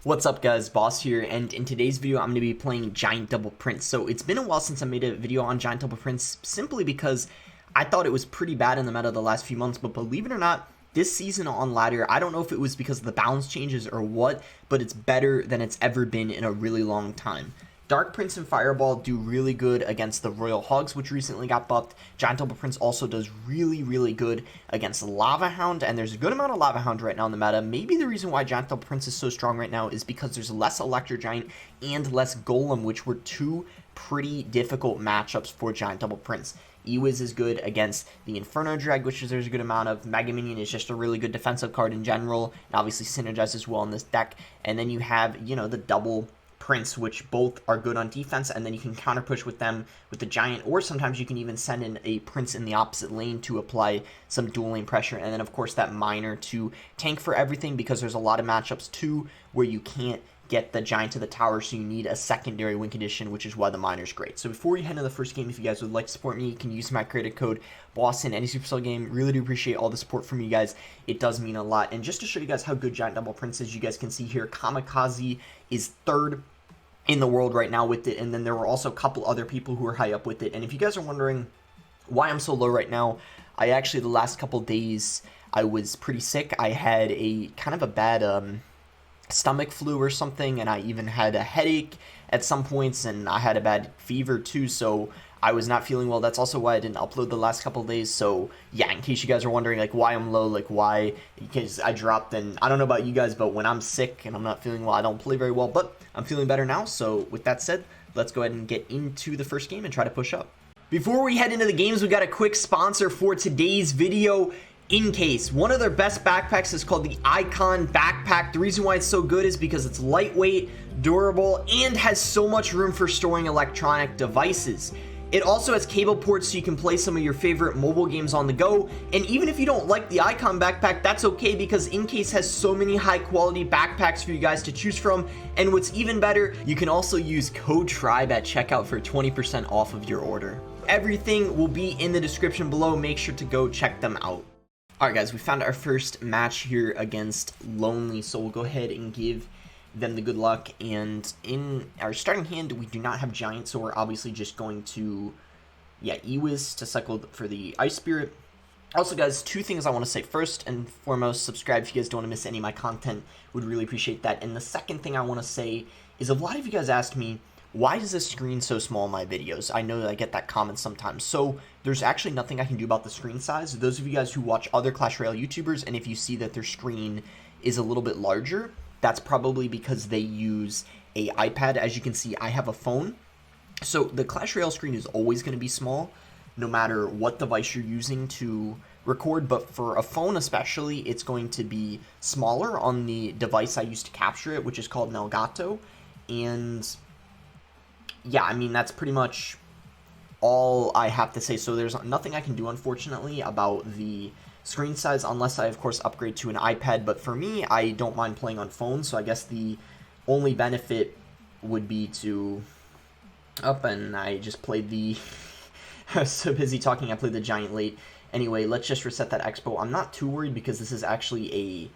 What's up guys, Boss here, and in today's video I'm going to be playing Giant Double Prince. So it's been a while since I made a video on Giant Double Prince, simply because I thought it was pretty bad in the meta the last few months, but believe it or not, this season on ladder, I don't know if it was because of the balance changes or what, but it's better than it's ever been in a really long time. Dark Prince and Fireball do really good against the Royal Hogs, which recently got buffed. Giant Double Prince also does really good against Lava Hound, and there's a good amount of Lava Hound right now in the meta. Maybe the reason why Giant Double Prince is so strong right now is because there's less Electro Giant and less Golem, which were two pretty difficult matchups for Giant Double Prince. Ewiz is good against the Inferno Drag, which there's a good amount of. Mega Minion is just a really good defensive card in general, and obviously synergizes well in this deck. And then you have, the double Prince, which both are good on defense, and then you can counter push with them with the Giant, or sometimes you can even send in a Prince in the opposite lane to apply some dual lane pressure, and then of course that Miner to tank for everything, because there's a lot of matchups too where you can't get the Giant to the tower, so you need a secondary win condition, which is why the Miner's great. So before we head into the first game, if you guys would like to support me, you can use my creative code BOSS in any Supercell game. Really do appreciate all the support from you guys. It does mean a lot. And just to show you guys how good Giant Double Prince is, you guys can see here Kamikaze is third in the world right now with it, and then there were also a couple other people who are high up with it. And if you guys are wondering why I'm so low right now, I actually, the last couple days, I was pretty sick. I had a kind of a bad stomach flu or something, and I even had a headache at some points, and I had a bad fever too, so I was not feeling well. That's also why I didn't upload the last couple of days. So yeah, in case you guys are wondering like why I'm low, like why, because I dropped, and I don't know about you guys, but when I'm sick and I'm not feeling well, I don't play very well, but I'm feeling better now. So with that said, let's go ahead and get into the first game and try to push up. Before we head into the games, we got a quick sponsor for today's video. Incase. One of their best backpacks is called the Icon Backpack. The reason why it's so good is because it's lightweight, durable, and has so much room for storing electronic devices. It also has cable ports so you can play some of your favorite mobile games on the go, and even if you don't like the Icon backpack, that's okay, because Incase has so many high quality backpacks for you guys to choose from. And what's even better, you can also use code TRIBE at checkout for 20% off of your order. Everything will be in the description below. Make sure to go check them out. Alright guys, we found our first match here against Lonely, so we'll go ahead and give them the good luck. And in our starting hand, we do not have Giant, so we're obviously just going to, Ewiz to cycle for the Ice Spirit. Also guys, two things I want to say. First and foremost, subscribe if you guys don't want to miss any of my content. Would really appreciate that. And the second thing I want to say is, a lot of you guys asked me, why is the screen so small in my videos? I know that I get that comment sometimes. So there's actually nothing I can do about the screen size. Those of you guys who watch other Clash Royale YouTubers, and if you see that their screen is a little bit larger, that's probably because they use a iPad. As you can see, I have a phone. So the Clash Royale screen is always going to be small, no matter what device you're using to record. But for a phone especially, it's going to be smaller on the device I use to capture it, which is called an Elgato. And yeah, I mean, that's pretty much all I have to say. So there's nothing I can do, unfortunately, about the screen size, unless I, of course, upgrade to an iPad. But for me, I don't mind playing on phones, so I guess the only benefit would be to and I just played the I was so busy talking, I played the Giant late. Anyway, let's just reset that Expo. I'm not too worried because this is actually a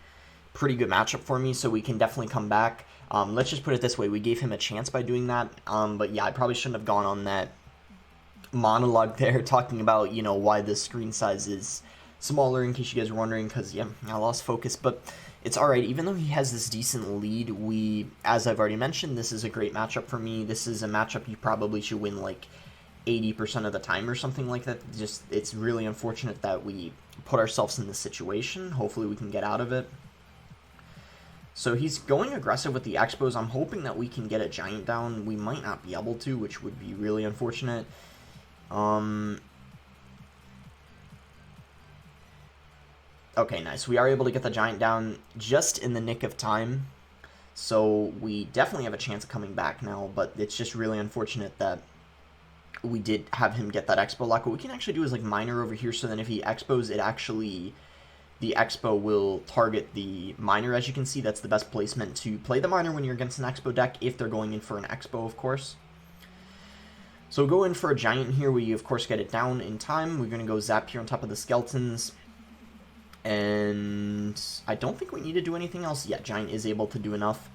pretty good matchup for me, so we can definitely come back. Let's just put it this way, we gave him a chance by doing that, but yeah, I probably shouldn't have gone on that monologue there talking about, why the screen size is smaller, in case you guys are wondering, because, yeah, I lost focus. But it's alright. Even though he has this decent lead, as I've already mentioned, this is a great matchup for me. This is a matchup you probably should win, like, 80% of the time or something like that. Just, it's really unfortunate that we put ourselves in this situation. Hopefully we can get out of it. So he's going aggressive with the Expos. I'm hoping that we can get a Giant down. We might not be able to, which would be really unfortunate. Okay, nice. We are able to get the Giant down just in the nick of time. So we definitely have a chance of coming back now, but it's just really unfortunate that we did have him get that Expo lock. What we can actually do is like Miner over here, so then if he Expos, it actually, the Expo will target the Miner. As you can see, that's the best placement to play the Miner when you're against an Expo deck, if they're going in for an Expo, of course. So we'll go in for a Giant here. We, of course, get it down in time. We're going to go Zap here on top of the Skeletons. And I don't think we need to do anything else. Yeah, Giant is able to do enough.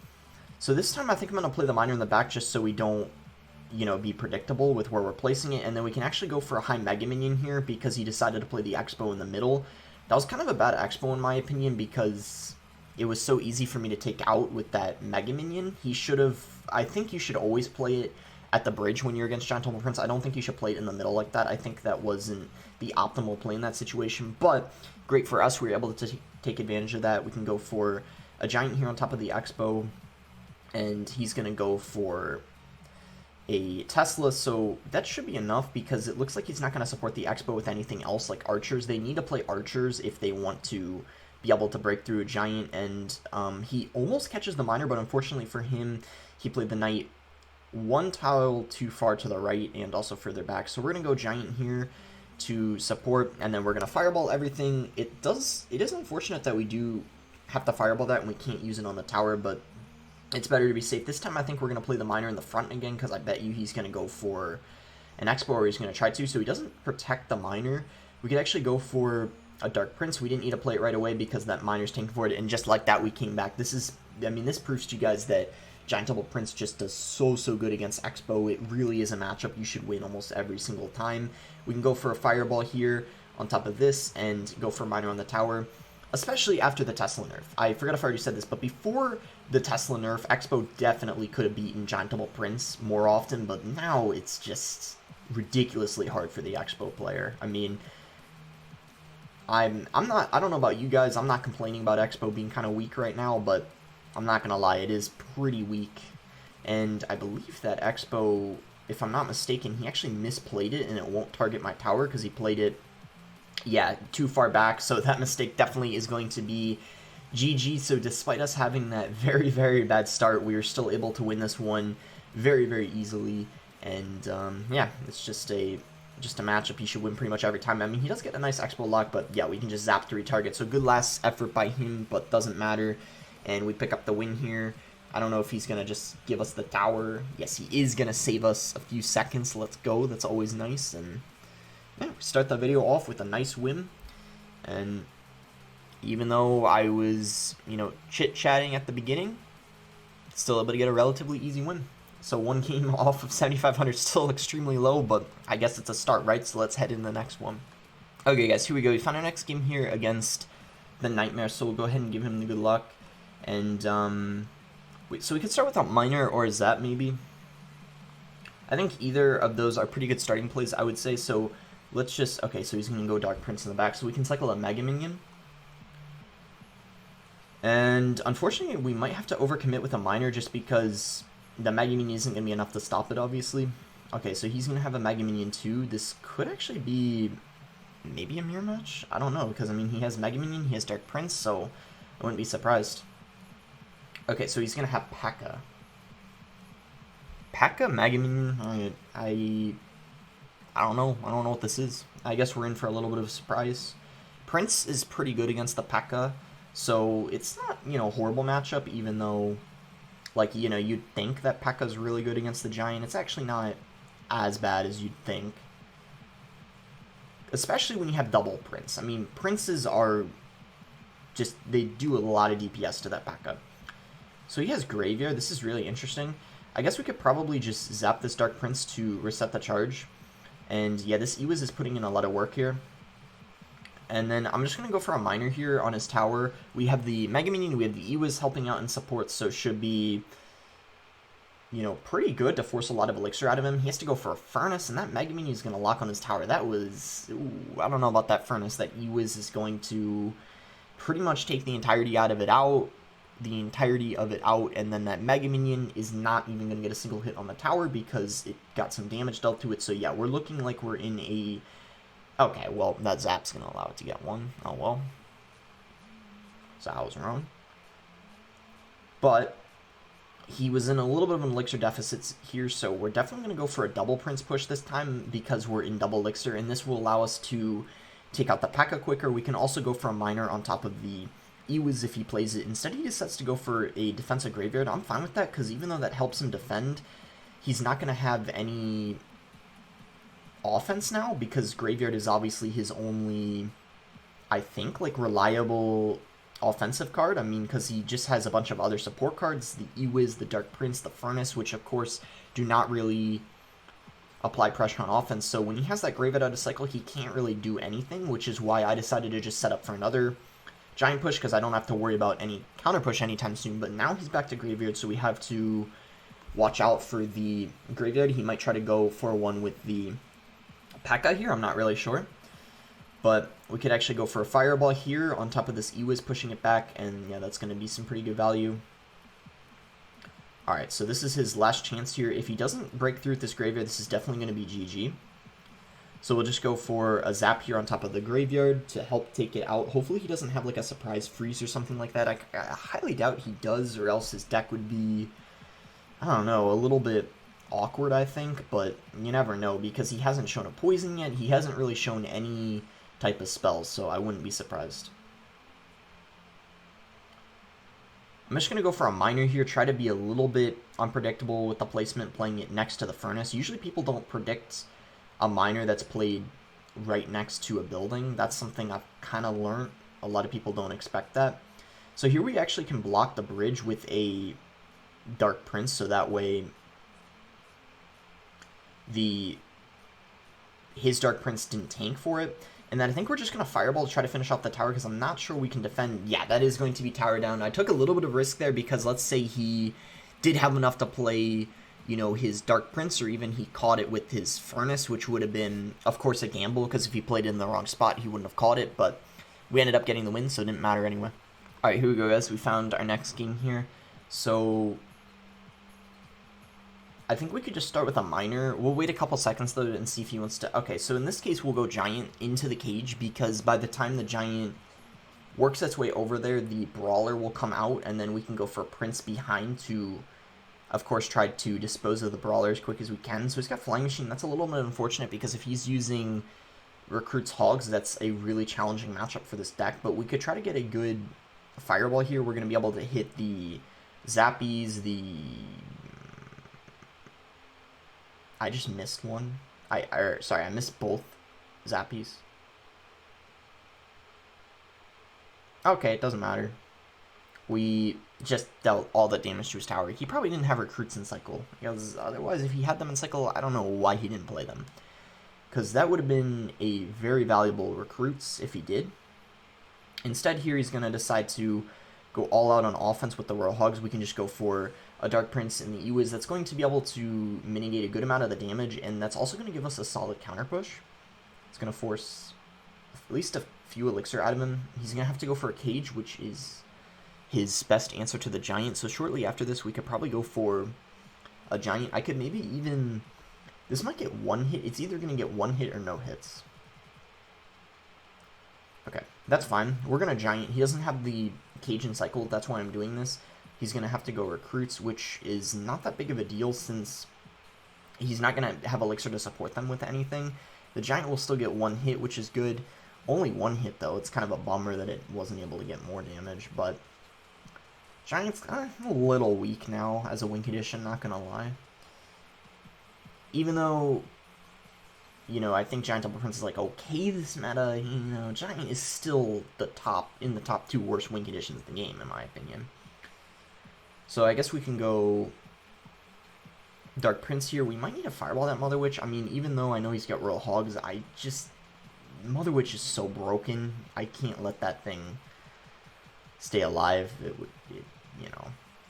So this time I think I'm going to play the miner in the back just so we don't, you know, be predictable with where we're placing it. And then we can actually go for a high Mega Minion here because he decided to play the Expo in the middle. That was kind of a bad Expo in my opinion because it was so easy for me to take out with that Mega Minion. He should have... I think you should always play it at the bridge when you're against Giant Double Prince. I don't think you should play it in the middle like that. I think that wasn't the optimal play in that situation. But great for us. We were able to take advantage of that. We can go for a Giant here on top of the Expo. And he's going to go for a Tesla, so that should be enough because it looks like he's not going to support the Expo with anything else like archers. They need to play archers if they want to be able to break through a Giant, and he almost catches the miner, but unfortunately for him, he played the Knight one tile too far to the right and also further back. So we're going to go Giant here to support, and then we're going to Fireball everything. It is unfortunate that we do have to Fireball that and we can't use it on the tower, but it's better to be safe. This time I think we're going to play the miner in the front again because I bet you he's going to go for an Expo or he's going to try to. So he doesn't protect the miner. We could actually go for a Dark Prince. We didn't need to play it right away because that miner's tanking for it. And just like that, we came back. This is, I mean, this proves to you guys that Giant Double Prince just does so good against Expo. It really is a matchup you should win almost every single time. We can go for a Fireball here on top of this and go for a miner on the tower. Especially after the Tesla nerf. I forgot if I already said this, but before the Tesla nerf, Expo definitely could have beaten Giant Double Prince more often, but now it's just ridiculously hard for the Expo player. I mean, I don't know about you guys, I'm not complaining about Expo being kind of weak right now, but I'm not gonna lie, it is pretty weak. And I believe that Expo, if I'm not mistaken, he actually misplayed it and it won't target my tower because he played it, yeah, too far back, so that mistake definitely is going to be GG. So despite us having that very bad start, we were still able to win this one very easily. And yeah, it's just a matchup he should win pretty much every time. I mean, he does get a nice Expo lock, but yeah, we can just zap 3 targets. So good last effort by him, but doesn't matter. And we pick up the win here. I don't know if he's going to just give us the tower. Yes, he is going to save us a few seconds. Let's go. That's always nice. And yeah, start the video off with a nice win. And even though I was, you know, chit-chatting at the beginning, still able to get a relatively easy win. So one game off of 7,500, still extremely low, but I guess it's a start, right? So let's head into the next one. Okay, guys, here we go. We found our next game here against the Nightmare, so we'll go ahead and give him the good luck. And, so we could start with a Miner or a Zap, maybe. I think either of those are pretty good starting plays, I would say, so let's just, okay, so he's going to go Dark Prince in the back, so we can cycle a Mega Minion. And unfortunately, we might have to overcommit with a Miner just because the Mega Minion isn't going to be enough to stop it, obviously. Okay, so he's going to have a Mega Minion too. This could actually be maybe a mirror match? I don't know, because, I mean, he has Mega Minion, he has Dark Prince, so I wouldn't be surprised. Okay, so he's going to have P.E.K.K.A. P.E.K.K.A, Mega Minion, I don't know. I don't know what this is. I guess we're in for a little bit of a surprise. Prince is pretty good against the P.E.K.K.A, so it's not, you know, a horrible matchup, even though, like, you know, you'd think that P.E.K.K.A is really good against the Giant. It's actually not as bad as you'd think. Especially when you have double Prince. I mean, Princes are just, they do a lot of DPS to that P.E.K.K.A. So he has Graveyard. This is really interesting. I guess we could probably just zap this Dark Prince to reset the charge. And yeah, this Ewiz is putting in a lot of work here. And then I'm just going to go for a Miner here on his tower. We have the Mega Minion, we have the Ewiz helping out in support, so it should be, you know, pretty good to force a lot of Elixir out of him. He has to go for a Furnace, and that Mega Minion is going to lock on his tower. That was, ooh, I don't know about that Furnace. That Ewiz is going to pretty much take the entirety of it out, and then that Mega Minion is not even going to get a single hit on the tower because it got some damage dealt to it. So yeah, we're looking like we're in a... Okay, well, that Zap's going to allow it to get one. Oh, well. So I was wrong. But he was in a little bit of an Elixir deficit here, so we're definitely going to go for a double Prince push this time because we're in double Elixir, and this will allow us to take out the P.E.K.K.A quicker. We can also go for a Miner on top of the Ewiz if he plays it. Instead, he decides to go for a defensive Graveyard. I'm fine with that, because even though that helps him defend, he's not going to have any offense now, because Graveyard is obviously his only, I think, like, reliable offensive card. I mean, because he just has a bunch of other support cards, the Ewiz, the Dark Prince, the Furnace, which of course do not really apply pressure on offense. So when he has that Graveyard out of cycle, he can't really do anything, which is why I decided to just set up for another Giant push, because I don't have to worry about any counter push anytime soon. But now he's back to Graveyard, so we have to watch out for the Graveyard. He might try to go for one with the P.E.K.K.A here, I'm not really sure. But we could actually go for a Fireball here on top of this Ewiz pushing it back, and yeah, that's going to be some pretty good value. Alright, so this is his last chance here. If he doesn't break through with this Graveyard, this is definitely going to be GG. So we'll just go for a Zap here on top of the Graveyard to help take it out. Hopefully he doesn't have like a surprise freeze or something like that. I highly doubt he does, or else his deck would be, I don't know, a little bit awkward, I think. But you never know, because he hasn't shown a poison yet. He hasn't really shown any type of spells, so I wouldn't be surprised. I'm just going to go for a Miner here, try to be a little bit unpredictable with the placement, playing it next to the Furnace. Usually people don't predict a Miner that's played right next to a building. That's something I've kind of learned. A lot of people don't expect that. So here we actually can block the bridge with a Dark Prince, so that way his Dark Prince didn't tank for it. And then I think we're just going to Fireball to try to finish off the tower, because I'm not sure we can defend. Yeah, that is going to be tower down. I took a little bit of risk there, because let's say he did have enough to play, you know, his Dark Prince, or even he caught it with his Furnace, which would have been, of course, a gamble, because if he played it in the wrong spot, he wouldn't have caught it. But we ended up getting the win, so it didn't matter anyway. Alright, here we go, guys. We found our next game here. So I think we could just start with a Miner. We'll wait a couple seconds, though, and see if he wants to... Okay, so in this case, we'll go Giant into the cage, because by the time the Giant works its way over there, the Brawler will come out, and then we can go for Prince behind to, of course, try to dispose of the Brawler as quick as we can. So he's got Flying Machine. That's a little bit unfortunate, because if he's using Recruit's Hogs, that's a really challenging matchup for this deck. But we could try to get a good Fireball here. We're going to be able to hit the Zappies, I just missed one. Sorry, I missed both Zappies. Okay, it doesn't matter. We just dealt all that damage to his tower. He probably didn't have Recruits in cycle, because otherwise, if he had them in cycle, I don't know why he didn't play them. Because that would have been a very valuable Recruits if he did. Instead, here he's going to decide to go all out on offense with the Royal Hogs. We can just go for a Dark Prince in the Ewiz. That's going to be able to mitigate a good amount of the damage, and that's also going to give us a solid counter push. It's going to force at least a few elixir out of him. He's going to have to go for a Cage, which is his best answer to the Giant. So shortly after this, we could probably go for a Giant. I could maybe even... This might get one hit. It's either going to get one hit or no hits. Okay, that's fine. We're going to Giant. He doesn't have the Cage in cycle. That's why I'm doing this. He's going to have to go Recruits, which is not that big of a deal, since he's not going to have Elixir to support them with anything. The Giant will still get one hit, which is good. Only one hit, though. It's kind of a bummer that it wasn't able to get more damage, but Giant's a little weak now as a win condition, not going to lie. Even though, you know, I think Giant Double Prince is like, okay, this meta, you know, Giant is still in the top 2 worst win conditions of the game, in my opinion. So I guess we can go Dark Prince here. We might need to Fireball that Mother Witch. I mean, even though I know he's got Royal Hogs, Mother Witch is so broken. I can't let that thing stay alive.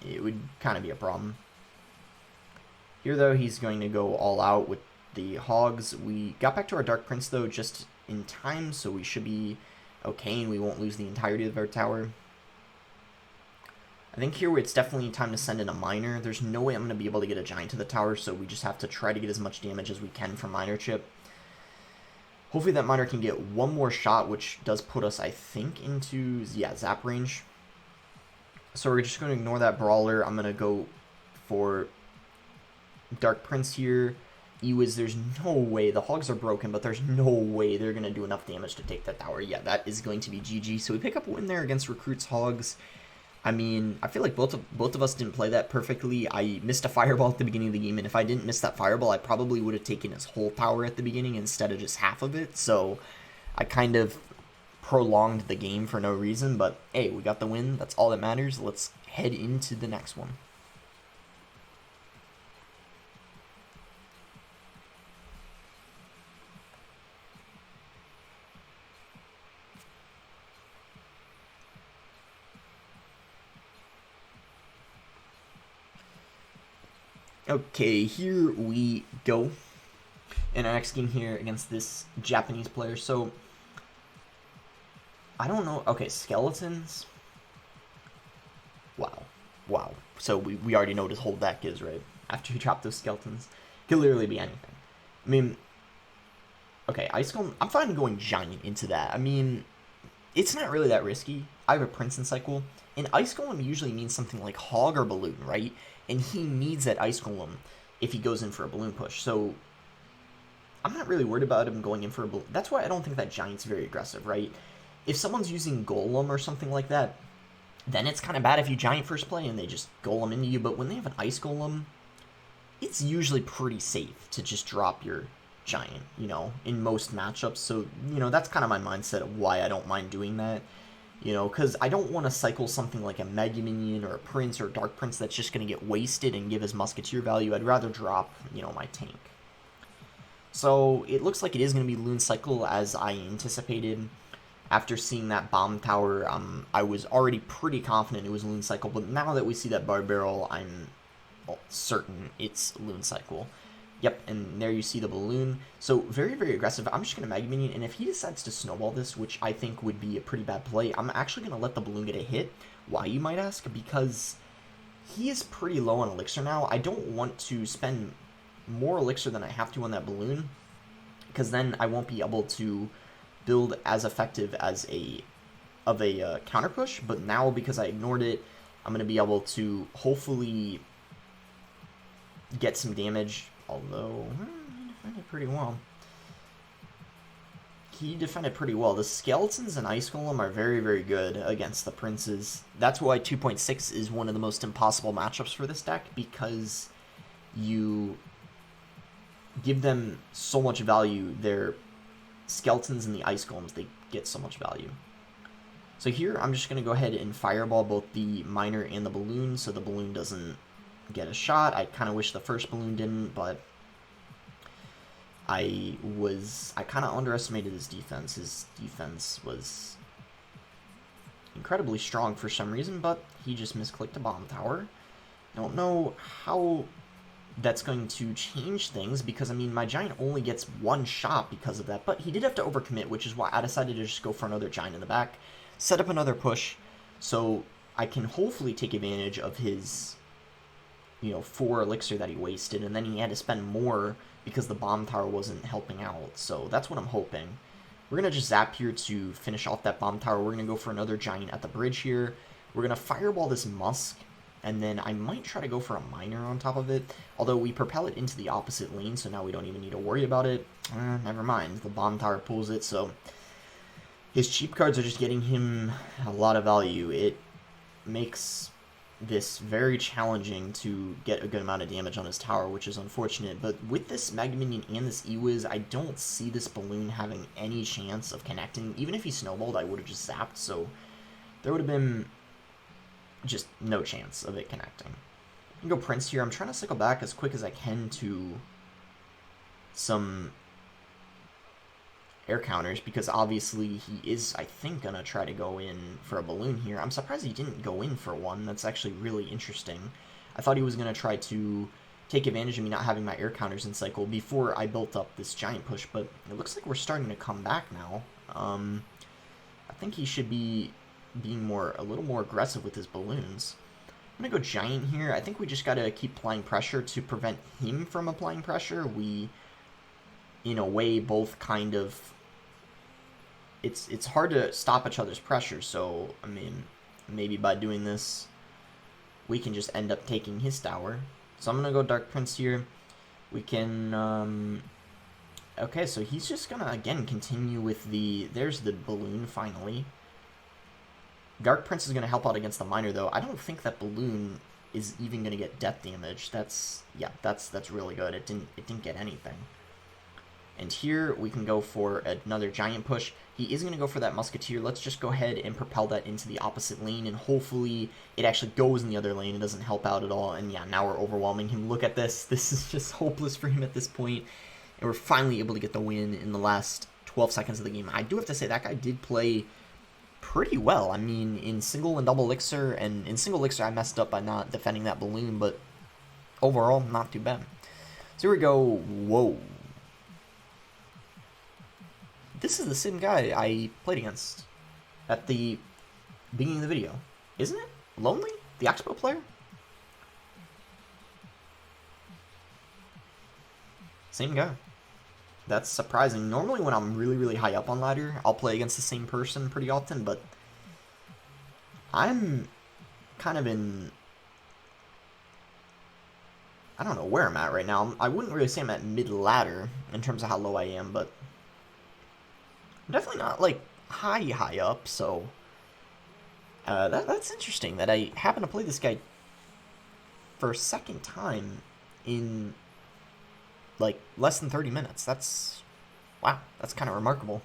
It would kind of be a problem. Here, though, he's going to go all out with the Hogs. We got back to our Dark Prince, though, just in time, so we should be okay, and we won't lose the entirety of our tower. I think here it's definitely time to send in a Miner. There's no way I'm going to be able to get a Giant to the tower, so we just have to try to get as much damage as we can from Miner Chip. Hopefully that Miner can get one more shot, which does put us, I think, into, yeah, Zap range. So we're just going to ignore that Brawler. I'm going to go for Dark Prince here. Ewiz, there's no way. The Hogs are broken, but there's no way they're going to do enough damage to take that tower. Yeah, that is going to be GG. So we pick up a win there against Recruit's Hogs. I mean, I feel like both of us didn't play that perfectly. I missed a Fireball at the beginning of the game, and if I didn't miss that Fireball, I probably would have taken his whole tower at the beginning instead of just half of it. So I kind of prolonged the game for no reason, but hey, we got the win. That's all that matters. Let's head into the next one. Okay, here we go in our next game here against this Japanese player. So, I don't know. Okay, skeletons. Wow. Wow. So, we already know what his whole deck is, right? After you drop those skeletons. Could literally be anything. I mean, okay, Ice Golem. I'm fine going Giant into that. I mean, it's not really that risky. I have a Prince in cycle. And Ice Golem usually means something like Hog or Balloon, right? And he needs that Ice Golem if he goes in for a Balloon push. So, I'm not really worried about him going in for a Balloon. That's why I don't think that Giant's very aggressive, right? If someone's using Golem or something like that, then it's kind of bad if you Giant first play and they just Golem into you. But when they have an Ice Golem, it's usually pretty safe to just drop your Giant, you know, in most matchups. So, you know, that's kind of my mindset of why I don't mind doing that. You know, because I don't want to cycle something like a Mega Minion or a Prince or a Dark Prince that's just going to get wasted and give his Musketeer value. I'd rather drop, you know, my tank. So it looks like it is going to be Loon Cycle as I anticipated. After seeing that Bomb Tower, I was already pretty confident it was Loon Cycle, but now that we see that Bar Barrel, I'm certain it's Loon Cycle. Yep, and there you see the Balloon. So, very, very aggressive. I'm just going to Mega Minion, and if he decides to Snowball this, which I think would be a pretty bad play, I'm actually going to let the Balloon get a hit. Why, you might ask? Because he is pretty low on Elixir now. I don't want to spend more Elixir than I have to on that Balloon, because then I won't be able to build as effective as a counter push. But now, because I ignored it, I'm going to be able to hopefully get some damage. Although, he defended pretty well. He defended pretty well. The Skeletons and Ice Golem are very, very good against the Princes. That's why 2.6 is one of the most impossible matchups for this deck, because you give them so much value. Their Skeletons and the Ice Golems, they get so much value. So here, I'm just going to go ahead and Fireball both the Miner and the Balloon, so the Balloon doesn't get a shot. I kind of wish the first Balloon didn't, but I kind of underestimated his defense. His defense was incredibly strong for some reason, but he just misclicked a Bomb Tower. Don't know how that's going to change things, because, I mean, my Giant only gets one shot because of that, but he did have to overcommit, which is why I decided to just go for another Giant in the back, set up another push, so I can hopefully take advantage of his, you know, 4 Elixir that he wasted, and then he had to spend more because the Bomb Tower wasn't helping out. So that's what I'm hoping. We're going to just zap here to finish off that Bomb Tower. We're going to go for another Giant at the bridge here. We're going to Fireball this Musk, and then I might try to go for a Miner on top of it, although we propel it into the opposite lane, so now we don't even need to worry about it. Never mind. The Bomb Tower pulls it, so his cheap cards are just getting him a lot of value. It makes this very challenging to get a good amount of damage on his tower, which is unfortunate. But with this Mega Minion and this E-Wiz, I don't see this Balloon having any chance of connecting. Even if he snowballed, I would have just zapped, so there would have been just no chance of it connecting. I can go Prince here. I'm trying to cycle back as quick as I can to some air counters, because obviously he is, I think, going to try to go in for a Balloon here. I'm surprised he didn't go in for one. That's actually really interesting. I thought he was going to try to take advantage of me not having my air counters in cycle before I built up this Giant push, but it looks like we're starting to come back now. I think he should be being a little more aggressive with his Balloons. I'm going to go Giant here. I think we just got to keep applying pressure to prevent him from applying pressure. We, in a way, both kind of... It's hard to stop each other's pressure, so, I mean, maybe by doing this, we can just end up taking his tower. So I'm going to go Dark Prince here. We can, okay, so he's just going to, again, continue with the... There's the Balloon, finally. Dark Prince is going to help out against the Miner, though. I don't think that Balloon is even going to get death damage. That's really good. It didn't get anything. And here we can go for another giant push. He is going to go for that musketeer. Let's just go ahead and propel that into the opposite lane, and hopefully it actually goes in the other lane. It doesn't help out at all. And yeah, now we're overwhelming him. Look at this. This is just hopeless for him at this point. And we're finally able to get the win in the last 12 seconds of the game. I do have to say, that guy did play pretty well. I mean, in single and double elixir, and in single elixir I messed up by not defending that balloon, but overall, not too bad. So here we go. Whoa. This is the same guy I played against at the beginning of the video, isn't it? Lonely? The Expo player? Same guy. That's surprising. Normally when I'm really, really high up on ladder, I'll play against the same person pretty often, but I'm kind of in... I don't know where I'm at right now. I wouldn't really say I'm at mid-ladder in terms of how low I am, but I'm definitely not, like, high up, so that's interesting that I happen to play this guy for a second time in, like, less than 30 minutes. That's, wow, that's kind of remarkable.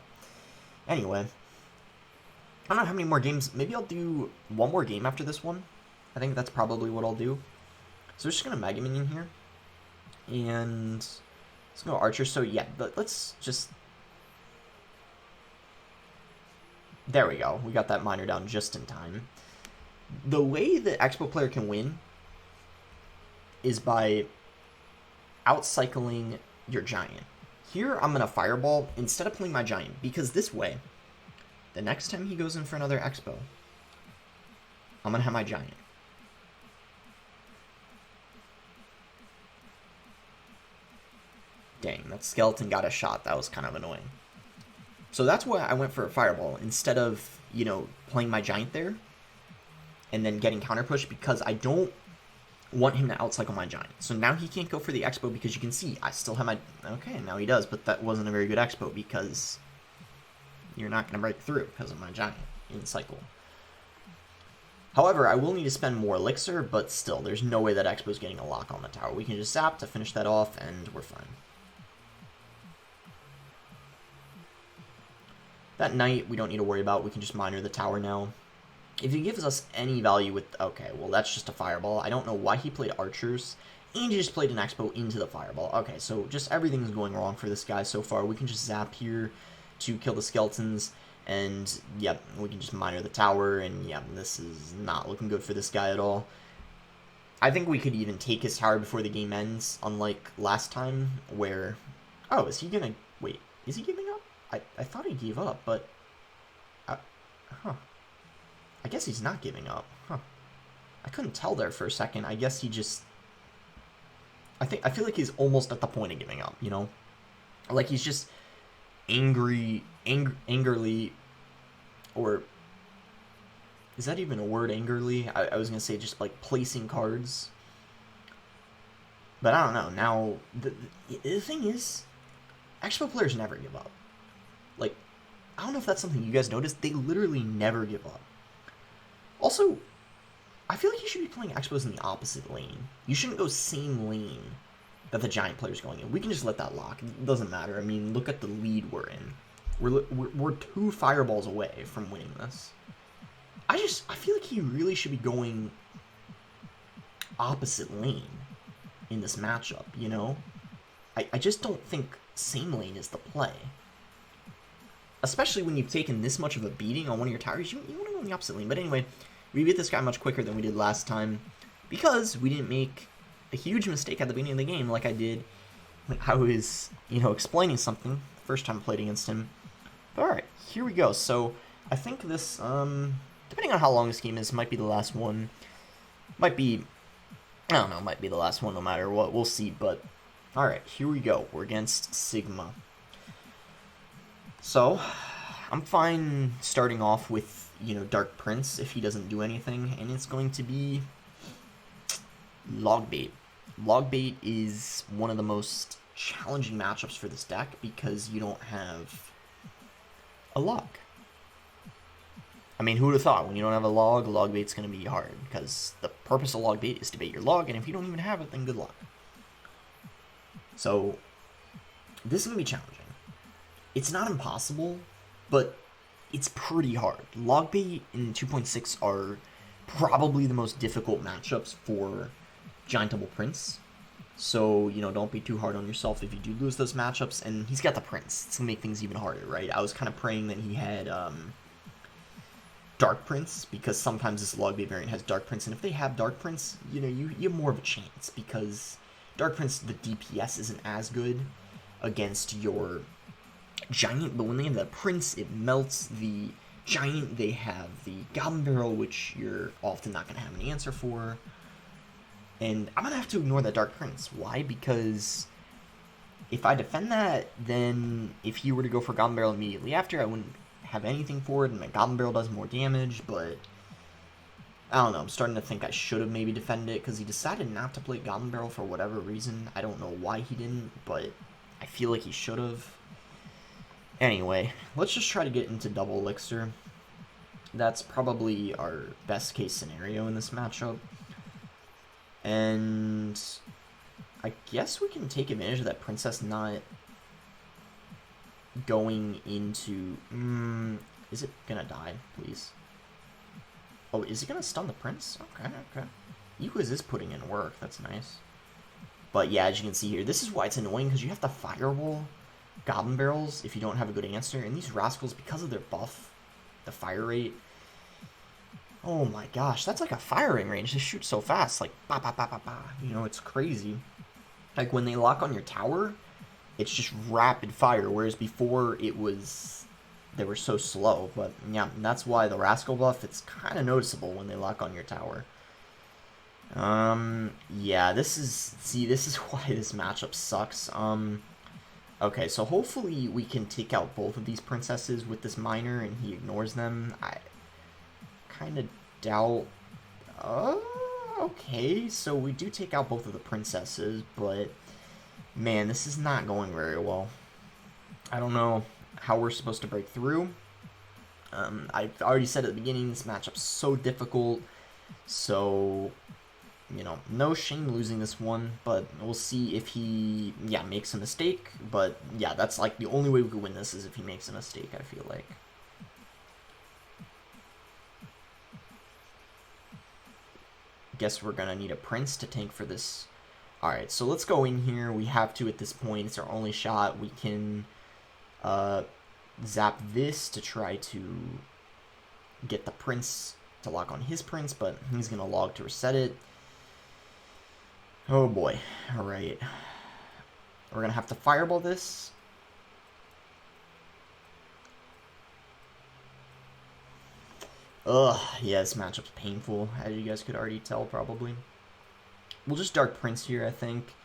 Anyway, I don't know how many more games. Maybe I'll do one more game after this one. I think that's probably what I'll do. So we're just going to Mega Minion here, and let's go Archer. So yeah, let's just... There we go. We got that miner down just in time. The way the Expo player can win is by outcycling your giant. Here, I'm going to Fireball instead of playing my giant, because this way, the next time he goes in for another Expo, I'm going to have my giant. Dang, that skeleton got a shot. That was kind of annoying. So that's why I went for a Fireball instead of, you know, playing my giant there and then getting counter push, because I don't want him to outcycle my giant. So now he can't go for the Expo because you can see I still have my... Okay, now he does, but that wasn't a very good Expo because you're not going to break through because of my giant in cycle. However, I will need to spend more elixir, but still, there's no way that Expo is getting a lock on the tower. We can just zap to finish that off, and we're fine. That knight, we don't need to worry about. We can just miner the tower now. If he gives us any value with... Okay, well, that's just a Fireball. I don't know why he played Archers, and he just played an Expo into the Fireball. Okay, so just everything's going wrong for this guy so far. We can just zap here to kill the skeletons, and, yep, we can just miner the tower, and, yeah, this is not looking good for this guy at all. I think we could even take his tower before the game ends, unlike last time, where... Oh, is he gonna... Wait, is he giving up? I thought he gave up, but... Huh. I guess he's not giving up. Huh. I couldn't tell there for a second. I guess he just... I feel like he's almost at the point of giving up, you know? Like, he's just angrily... Or... Is that even a word, angrily? I was gonna say just, like, placing cards. But I don't know. Now, the thing is... Expo players never give up. Like, I don't know if that's something you guys noticed. They literally never give up. Also, I feel like you should be playing Expos in the opposite lane. You shouldn't go same lane that the giant player's going in. We can just let that lock. It doesn't matter. I mean, look at the lead we're in. We're 2 Fireballs away from winning this. I feel like he really should be going opposite lane in this matchup, you know? I just don't think same lane is the play. Especially when you've taken this much of a beating on one of your towers, you want to go in the opposite lane. But anyway, we beat this guy much quicker than we did last time because we didn't make a huge mistake at the beginning of the game like I did. I was, you know, explaining something the first time I played against him. But alright, here we go. So, I think this, depending on how long this game is, might be the last one. Might be, I don't know, might be the last one no matter what. We'll see, but alright, here we go. We're against Sigma. So, I'm fine starting off with, you know, Dark Prince if he doesn't do anything, and it's going to be Logbait. Logbait is one of the most challenging matchups for this deck because you don't have a log. I mean, who would have thought when you don't have a log, Logbait's going to be hard because the purpose of Logbait is to bait your log, and if you don't even have it, then good luck. So, this is going to be challenging. It's not impossible, but it's pretty hard. Log bait and 2.6 are probably the most difficult matchups for Giant Double Prince. So, you know, don't be too hard on yourself if you do lose those matchups. And he's got the Prince. It's going to make things even harder, right? I was kind of praying that he had Dark Prince, because sometimes this log bait variant has Dark Prince. And if they have Dark Prince, you know, you have more of a chance, because Dark Prince, the DPS isn't as good against your Giant. But when they have the Prince, it melts the Giant. They have the Goblin Barrel, which you're often not going to have an answer for. And I'm going to have to ignore that Dark Prince. Why? Because if I defend that, then if he were to go for Goblin Barrel immediately after, I wouldn't have anything for it, and my Goblin Barrel does more damage, but I don't know. I'm starting to think I should have maybe defended it, because he decided not to play Goblin Barrel for whatever reason. I don't know why he didn't, but I feel like he should have. Anyway, let's just try to get into double elixir. That's probably our best case scenario in this matchup. And I guess we can take advantage of that princess not going into... is it gonna die, please? Oh, is it gonna stun the prince? Okay, okay. Incase is putting in work. That's nice. But yeah, as you can see here, this is why it's annoying, because you have to firewall Goblin Barrels if you don't have a good answer. And these rascals, because of their buff, the fire rate... Oh my gosh, that's like a firing range. They shoot so fast, like ba ba ba ba ba. You know, it's crazy. Like when they lock on your tower, it's just rapid fire. Whereas before it was, they were so slow. But yeah, that's why the Rascal buff, it's kind of noticeable when they lock on your tower. Yeah, this is why this matchup sucks. Okay, so hopefully we can take out both of these princesses with this miner, and he ignores them. I kind of doubt. Okay, so we do take out both of the princesses, but man, this is not going very well. I don't know how we're supposed to break through. I've already said at the beginning, this matchup's so difficult, so you know, no shame losing this one, but we'll see if he, yeah, makes a mistake. But yeah, that's like the only way we could win this is if he makes a mistake, I feel like. Guess we're gonna need a prince to tank for this. Alright, so let's go in here. We have to at this point. It's our only shot. We can zap this to try to get the prince to lock on his prince, but he's gonna log to reset it. Oh boy. Alright. We're gonna have to fireball this. Ugh, yeah, this matchup's painful, as you guys could already tell, probably. We'll just Dark Prince here, I think.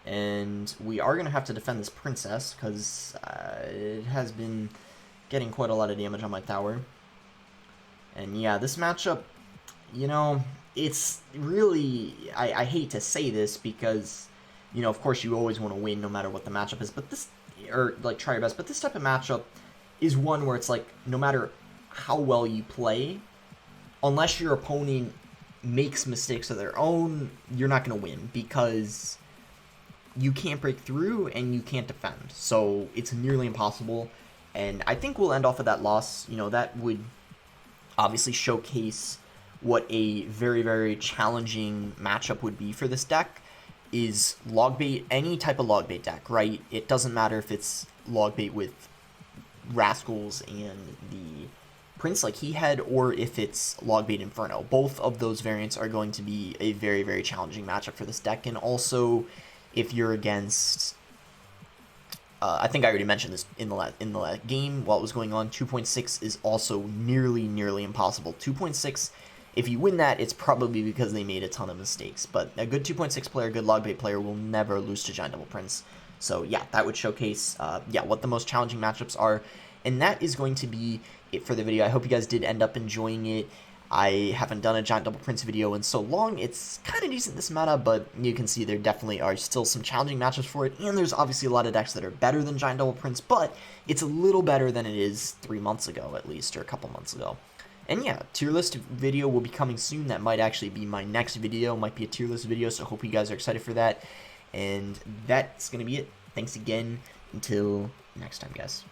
And we are going to have to defend this princess, because it has been getting quite a lot of damage on my tower. And yeah, this matchup, you know, it's really... I hate to say this, because, you know, of course you always want to win no matter what the matchup is, but this... Or, like, try your best, but this type of matchup is one where it's like, no matter how well you play, unless your opponent makes mistakes of their own, you're not going to win, because you can't break through and you can't defend. So it's nearly impossible, and I think we'll end off with that loss. You know, that would obviously showcase what a very, very challenging matchup would be for this deck, is log bait, any type of log bait deck, right? It doesn't matter if it's log bait with Rascals and the Prince like he had, or if it's log bait Inferno. Both of those variants are going to be a very, very challenging matchup for this deck. And also, if you're against, I think I already mentioned this in the game while it was going on, 2.6 is also nearly impossible. 2.6, if you win that, it's probably because they made a ton of mistakes. But a good 2.6 player, good log bait player will never lose to Giant Double Prince. So yeah, that would showcase what the most challenging matchups are. And that is going to be it for the video. I hope you guys did end up enjoying it. I haven't done a Giant Double Prince video in so long. It's kind of decent this meta, but you can see there definitely are still some challenging matchups for it. And there's obviously a lot of decks that are better than Giant Double Prince, but it's a little better than it is 3 months ago at least, or a couple months ago. And yeah, tier list video will be coming soon. That might actually be my next video. Might be a tier list video, so hope you guys are excited for that. And that's going to be it. Thanks again. Until next time, guys.